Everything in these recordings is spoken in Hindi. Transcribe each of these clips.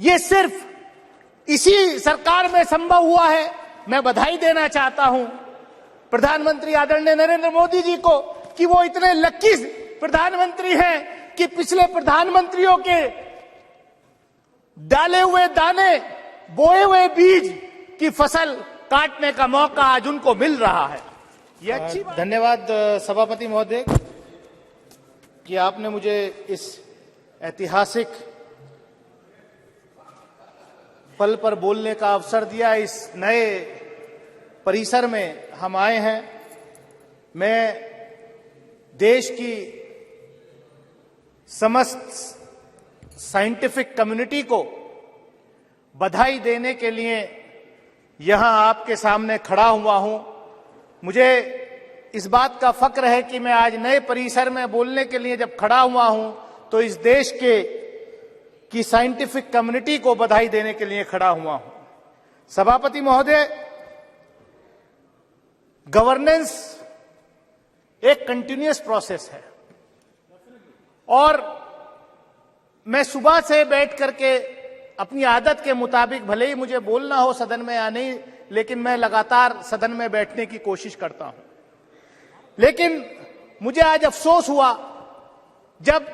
ये सिर्फ इसी सरकार में संभव हुआ है। मैं बधाई देना चाहता हूं प्रधानमंत्री आदरणीय नरेंद्र मोदी जी को कि वो इतने लकी प्रधानमंत्री हैं कि पिछले प्रधानमंत्रियों के डाले हुए दाने, बोए हुए बीज की फसल काटने का मौका आज उनको मिल रहा है। ये अच्छी बात। धन्यवाद सभापति महोदय कि आपने मुझे इस ऐतिहासिक पल पर बोलने का अवसर दिया। इस नए परिसर में हम आए हैं। मैं देश की समस्त साइंटिफिक कम्युनिटी को बधाई देने के लिए यहां आपके सामने खड़ा हुआ हूं। मुझे इस बात का फक्र है कि मैं आज नए परिसर में बोलने के लिए जब खड़ा हुआ हूं तो इस देश की साइंटिफिक कम्युनिटी को बधाई देने के लिए खड़ा हुआ हूं। सभापति महोदय, गवर्नेंस एक कंटिन्यूअस प्रोसेस है और मैं सुबह से बैठ करके अपनी आदत के मुताबिक, भले ही मुझे बोलना हो सदन में या नहीं, लेकिन मैं लगातार सदन में बैठने की कोशिश करता हूं। लेकिन मुझे आज अफसोस हुआ जब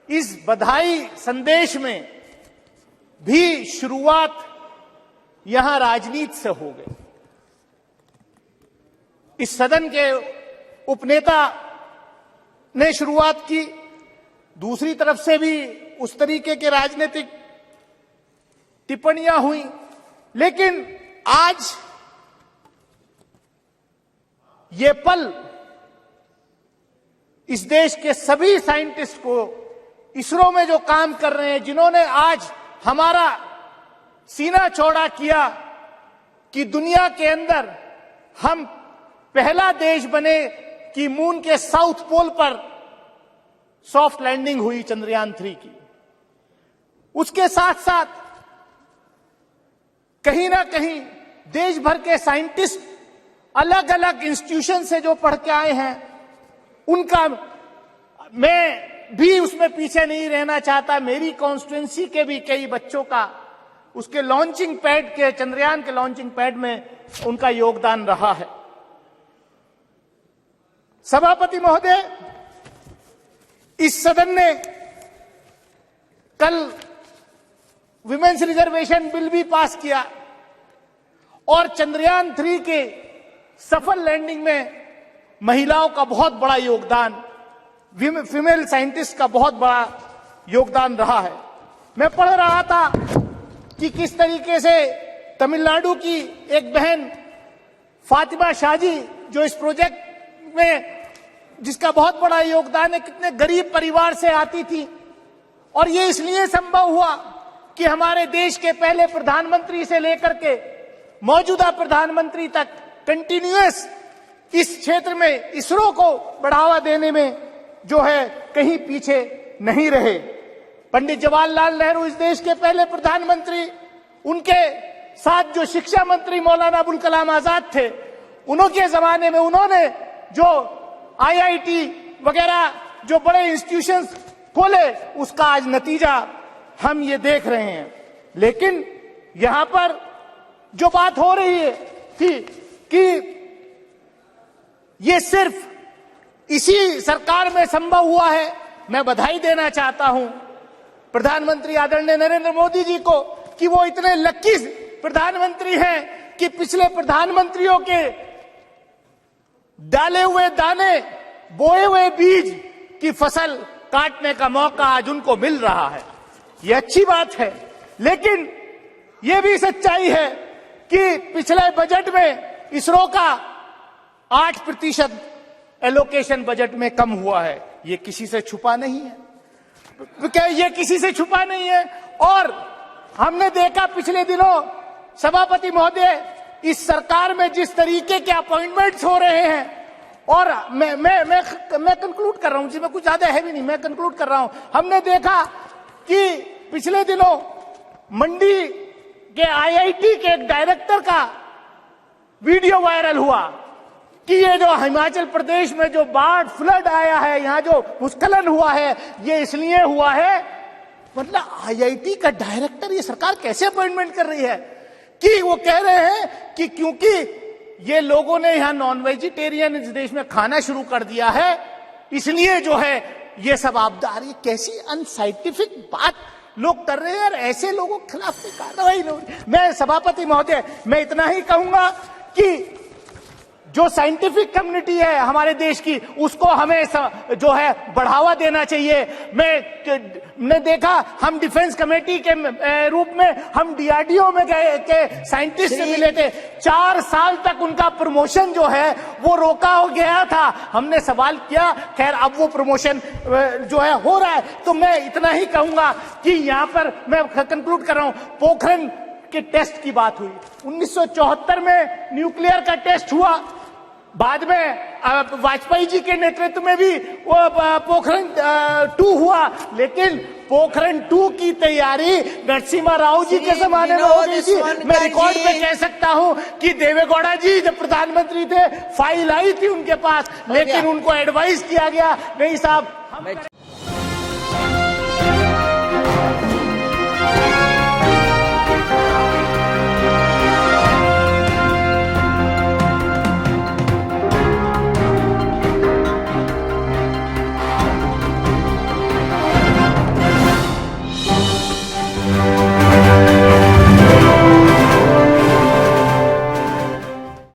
इस बधाई संदेश में भी शुरुआत यहां राजनीति से हो गई। इस सदन के उपनेता ने शुरुआत की, दूसरी तरफ से भी उस तरीके के राजनीतिक टिप्पणियां हुई। लेकिन आज ये पल इस देश के सभी साइंटिस्ट को, इसरो में जो काम कर रहे हैं, जिन्होंने आज हमारा सीना चौड़ा किया कि दुनिया के अंदर हम पहला देश बने कि मून के साउथ पोल पर सॉफ्ट लैंडिंग हुई चंद्रयान 3 की। उसके साथ साथ कहीं ना कहीं देश भर के साइंटिस्ट अलग अलग इंस्टीट्यूशन से जो पढ़ के आए हैं, उनका मैं भी उसमें पीछे नहीं रहना चाहता। मेरी कॉन्स्टिट्यूएंसी के भी कई बच्चों का उसके लॉन्चिंग पैड के, चंद्रयान के लॉन्चिंग पैड में उनका योगदान रहा है। सभापति महोदय, इस सदन ने कल विमेन्स रिजर्वेशन बिल भी पास किया और चंद्रयान 3 के सफल लैंडिंग में महिलाओं का बहुत बड़ा योगदान, फीमेल साइंटिस्ट का बहुत बड़ा योगदान रहा है। मैं पढ़ रहा था कि किस तरीके से तमिलनाडु की एक बहन फातिमा शाजी, जो इस प्रोजेक्ट में जिसका बहुत बड़ा योगदान है, कितने गरीब परिवार से आती थी और ये इसलिए संभव हुआ कि हमारे देश के पहले प्रधानमंत्री से लेकर के मौजूदा प्रधानमंत्री तक कंटिन्यूअस इस क्षेत्र में इसरो को बढ़ावा देने में जो है कहीं पीछे नहीं रहे। पंडित जवाहरलाल नेहरू इस देश के पहले प्रधानमंत्री, उनके साथ जो शिक्षा मंत्री मौलाना अबुल कलाम आजाद थे, उनके जमाने में उन्होंने जो आईआईटी वगैरह जो बड़े इंस्टीट्यूशंस खोले, उसका आज नतीजा हम ये देख रहे हैं। लेकिन यहां पर जो बात हो रही है कि ये सिर्फ इसी सरकार में संभव हुआ है। मैं बधाई देना चाहता हूं प्रधानमंत्री आदरणीय नरेंद्र मोदी जी को कि वो इतने लकी प्रधानमंत्री हैं कि पिछले प्रधानमंत्रियों के डाले हुए दाने, बोए हुए बीज की फसल काटने का मौका आज उनको मिल रहा है। ये अच्छी बात है। लेकिन ये भी सच्चाई है कि पिछले बजट में इसरो का 8% एलोकेशन बजट में कम हुआ है। ये किसी से छुपा नहीं है, क्या ये किसी से छुपा नहीं है। और हमने देखा पिछले दिनों सभापति महोदय, इस सरकार में जिस तरीके के अपॉइंटमेंट्स हो रहे हैं, और मैं कंक्लूड कर रहा हूं, जिसमें कुछ ज्यादा है भी नहीं, मैं कंक्लूड कर रहा हूं। हमने देखा कि पिछले दिनों मंडी के आईआईटी के एक डायरेक्टर का वीडियो वायरल हुआ कि ये जो हिमाचल प्रदेश में जो बाढ़ फ्लड आया है, यहां जो भूस्खलन हुआ है, ये इसलिए हुआ है मतलब आईआईटी का डायरेक्टर ये सरकार कैसे अपॉइंटमेंट कर रही है कि वो कह रहे हैं कि क्योंकि ये लोगों ने यहां नॉन वेजिटेरियन इस देश में खाना शुरू कर दिया है इसलिए जो है ये सब आपदा आ रही है। कैसी अनसाइंटिफिक बात लोग कर रहे हैं और ऐसे लोगों के खिलाफ कोई कार्रवाई नहीं हो रही। मैं सभापति महोदय मैं इतना ही कहूंगा कि जो साइंटिफिक कम्युनिटी है हमारे देश की उसको हमें जो है बढ़ावा देना चाहिए। मैं देखा हम डिफेंस कमेटी के रूप में हम डीआरडीओ में गए के साइंटिस्ट से मिले थे। 4 साल तक उनका प्रमोशन जो है वो रोका हो गया था। हमने सवाल किया, खैर अब वो प्रमोशन जो है हो रहा है। तो मैं इतना ही कहूंगा कि यहाँ पर मैं कंक्लूड कर रहा हूं, पोखरण के टेस्ट की बात हुई। 1974 में न्यूक्लियर का टेस्ट हुआ, बाद में वाजपेयी जी के नेतृत्व में भी वो पोखरण 2 हुआ, लेकिन पोखरण 2 की तैयारी नरसिम्हा राव जी के जमाने में हो गई थी। मैं रिकॉर्ड पे कह सकता हूं कि देवेगौड़ा जी जब प्रधानमंत्री थे फाइल आई थी उनके पास, लेकिन उनको एडवाइस किया गया नहीं साहब